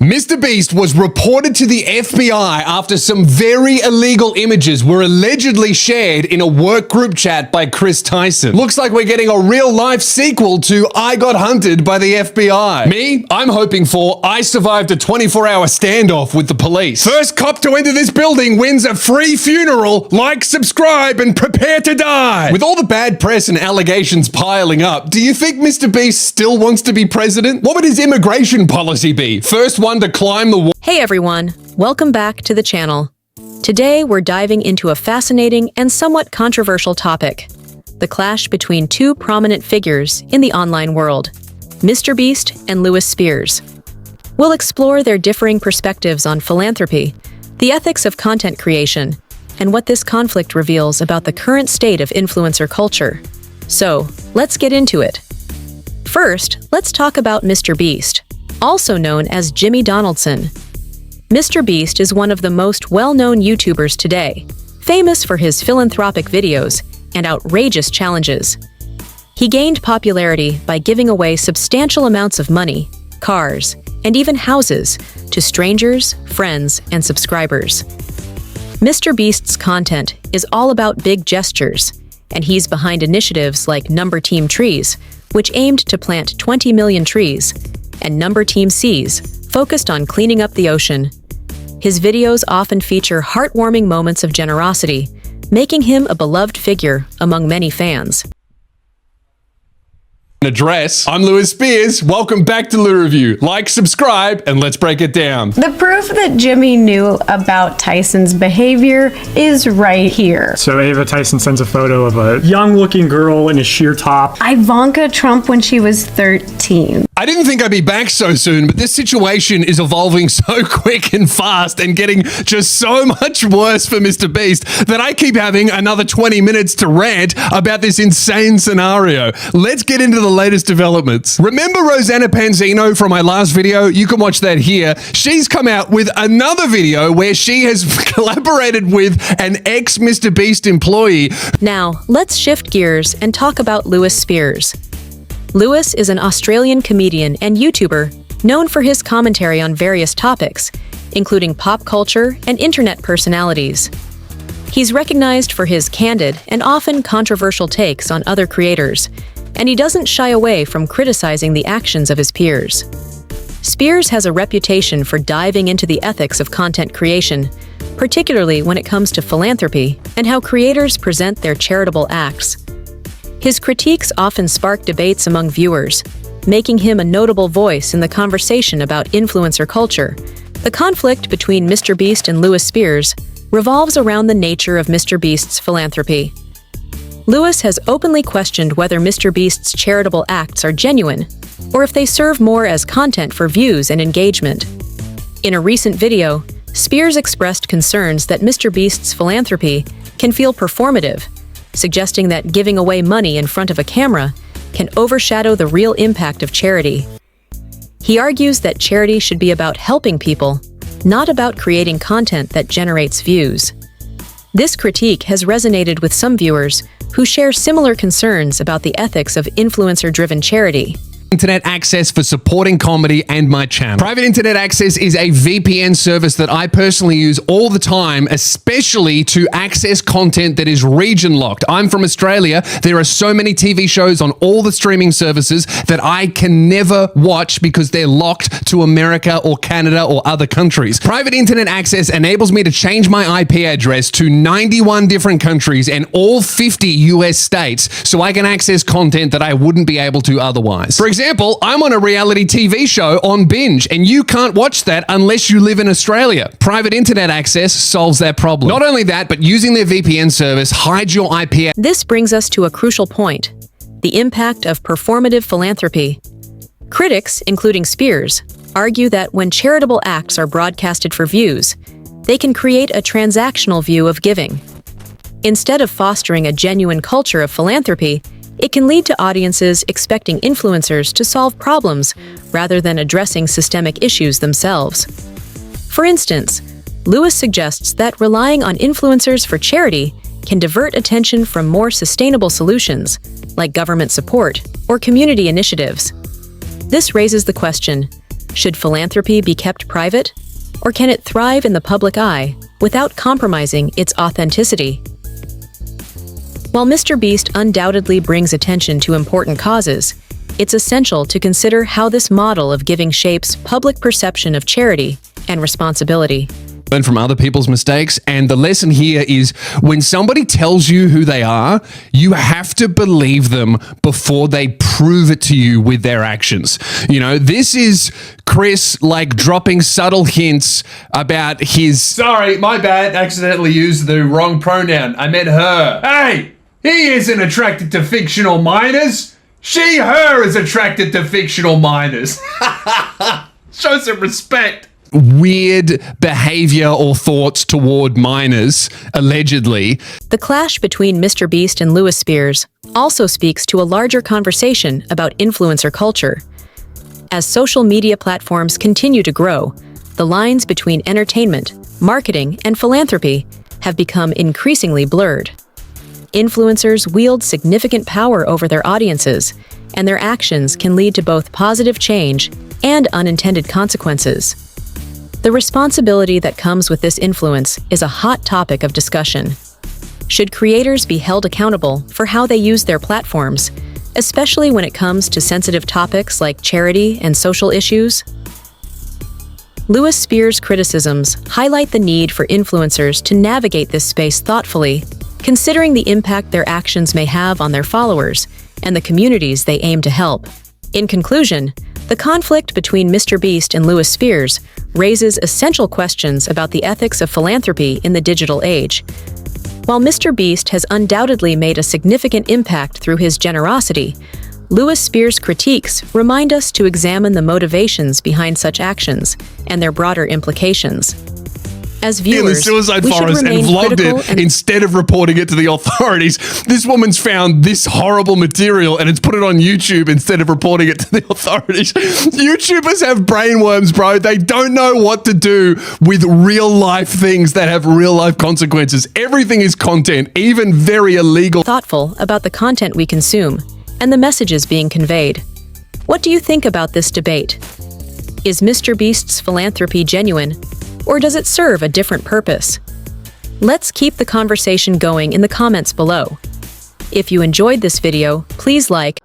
MrBeast was reported to the FBI after some very illegal images were allegedly shared in a work group chat by Chris Tyson. Looks like we're getting a real-life sequel to I Got Hunted by the FBI. Me, I'm hoping for I Survived a 24-hour standoff with the police. First cop to enter this building wins a free funeral. Like, subscribe, and prepare to die. With all the bad press and allegations piling up, do you think MrBeast still wants to be president? What would his immigration policy be? First one to climb the wall. Hey everyone, welcome back to the channel. Today we're diving into a fascinating and somewhat controversial topic: the clash between two prominent figures in the online world, MrBeast and Lewis Spears. We'll explore their differing perspectives on philanthropy, the ethics of content creation, and what this conflict reveals about the current state of influencer culture. So, let's get into it. First, let's talk about MrBeast, also known as Jimmy Donaldson. MrBeast is one of the most well-known YouTubers today, famous for his philanthropic videos and outrageous challenges. He gained popularity by giving away substantial amounts of money, cars, and even houses to strangers, friends, and subscribers. MrBeast's content is all about big gestures, and he's behind initiatives like Number Team Trees, which aimed to plant 20 million trees, and Number Team Seas, focused on cleaning up the ocean. His videos often feature heartwarming moments of generosity, making him a beloved figure among many fans. Address. I'm Lewis Spears. Welcome back to Lou Review. Like, subscribe, and let's break it down. The proof that Jimmy knew about Tyson's behavior is right here. So Ava Tyson sends a photo of a young-looking girl in a sheer top. Ivanka Trump when she was 13. I didn't think I'd be back so soon, but this situation is evolving so quick and fast and getting just so much worse for MrBeast that I keep having another 20 minutes to rant about this insane scenario. Let's get into the latest developments. Remember Rosanna Panzino from my last video? You can watch that here. She's come out with another video where she has collaborated with an ex-MrBeast employee. Now, let's shift gears and talk about Lewis Spears. Lewis is an Australian comedian and YouTuber known for his commentary on various topics, including pop culture and internet personalities. He's recognized for his candid and often controversial takes on other creators, and he doesn't shy away from criticizing the actions of his peers. Spears has a reputation for diving into the ethics of content creation, particularly when it comes to philanthropy and how creators present their charitable acts. His critiques often spark debates among viewers, making him a notable voice in the conversation about influencer culture. The conflict between MrBeast and Lewis Spears revolves around the nature of MrBeast's philanthropy. Lewis has openly questioned whether MrBeast's charitable acts are genuine, or if they serve more as content for views and engagement. In a recent video, Spears expressed concerns that MrBeast's philanthropy can feel performative, suggesting that giving away money in front of a camera can overshadow the real impact of charity. He argues that charity should be about helping people, not about creating content that generates views. This critique has resonated with some viewers who share similar concerns about the ethics of influencer-driven charity. Internet access for supporting comedy and my channel. Private Internet Access is a VPN service that I personally use all the time, especially to access content that is region locked. I'm from Australia. There are so many TV shows on all the streaming services that I can never watch because they're locked to America or Canada or other countries. Private Internet Access enables me to change my IP address to 91 different countries and all 50 US states so I can access content that I wouldn't be able to otherwise. For example, I'm on a reality TV show on Binge, and you can't watch that unless you live in Australia. Private Internet Access solves that problem. Not only that, but using their VPN service hides your IP. This brings us to a crucial point: the impact of performative philanthropy. Critics, including Spears, argue that when charitable acts are broadcasted for views, they can create a transactional view of giving. Instead of fostering a genuine culture of philanthropy, it can lead to audiences expecting influencers to solve problems rather than addressing systemic issues themselves. For instance, Lewis suggests that relying on influencers for charity can divert attention from more sustainable solutions, like government support or community initiatives. This raises the question, Should philanthropy be kept private? Or can it thrive in the public eye without compromising its authenticity? While MrBeast undoubtedly brings attention to important causes, it's essential to consider how this model of giving shapes public perception of charity and responsibility. Learn from other people's mistakes, and the lesson here is when somebody tells you who they are, you have to believe them before they prove it to you with their actions. You know, this is Chris like dropping subtle hints about his sorry, my bad, accidentally used the wrong pronoun. I meant her. Hey, he isn't attracted to fictional minors. She, her is attracted to fictional minors. Show some respect. Weird behavior or thoughts toward minors, allegedly. The clash between MrBeast and Lewis Spears also speaks to a larger conversation about influencer culture. As social media platforms continue to grow, the lines between entertainment, marketing, and philanthropy have become increasingly blurred. Influencers wield significant power over their audiences, and their actions can lead to both positive change and unintended consequences. The responsibility that comes with this influence is a hot topic of discussion. Should creators be held accountable for how they use their platforms, especially when it comes to sensitive topics like charity and social issues? Lewis Spears' criticisms highlight the need for influencers to navigate this space thoughtfully, considering the impact their actions may have on their followers and the communities they aim to help. In conclusion, the conflict between MrBeast and Lewis Spears raises essential questions about the ethics of philanthropy in the digital age. While MrBeast has undoubtedly made a significant impact through his generosity, Lewis Spears' critiques remind us to examine the motivations behind such actions and their broader implications. As viewers, in the suicide we should forest and remain vlogged critical it instead of reporting it to the authorities. This woman's found this horrible material and it's put it on YouTube instead of reporting it to the authorities. YouTubers have brainworms, bro. They don't know what to do with real life things that have real life consequences. Everything is content, even very illegal. Thoughtful about the content we consume and the messages being conveyed. What do you think about this debate? Is MrBeast's philanthropy genuine, or does it serve a different purpose? Let's keep the conversation going in the comments below. If you enjoyed this video, please like,